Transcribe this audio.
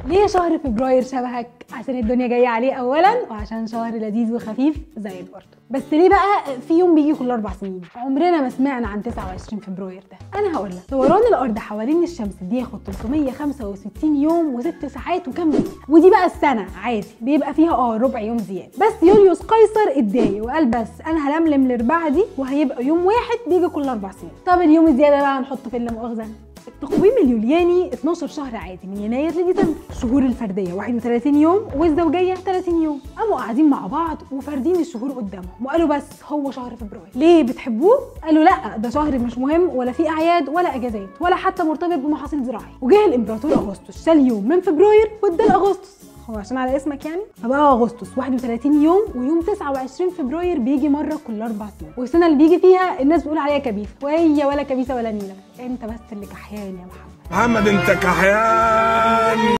ليه شهر فبراير شبهك؟ عشان الدنيا جايه عليه اولا، وعشان شهر لذيذ وخفيف زي برضه. بس ليه بقى في يوم بيجي كل 4 سنين؟ عمرنا ما سمعنا عن 29 فبراير ده. انا هقول لك، دوران الارض حوالين الشمس بياخد 365 يوم و6 ساعات وكام دقيقه، ودي بقى السنه عادي بيبقى فيها ربع يوم زياده. بس يوليوس قيصر اتضايق وقال بس انا هلملم الاربعه دي وهيبقى يوم واحد بيجي كل 4 سنين. طب اليوم الزياده بقى هنحطه في اللامؤاخذه. التقويم اليولياني 12 شهر عادي من يناير لديسمبر. الشهور الفرديه 31 يوم والزوجيه 30 يوم. قاموا قاعدين مع بعض وفاردين الشهور قدامهم وقالوا بس هو شهر فبراير. ليه بتحبوه؟ قالوا لا ده شهر مش مهم ولا فيه اعياد ولا اجازات ولا حتى مرتبط بمحاصيل زراعيه. وجه الامبراطور اغسطس شال يوم من فبراير وادى لاغسطس، هو عشان على اسمك يعني. فبقى اغسطس 31 يوم، ويوم 29 فبراير بيجي مره كل 4 سنين، والسنه اللي بيجي فيها الناس بتقول عليها كبيسه، وهي ولا كبيسه ولا نيله، انت بس اللي كحيان يا محمد. محمد انت كحيان.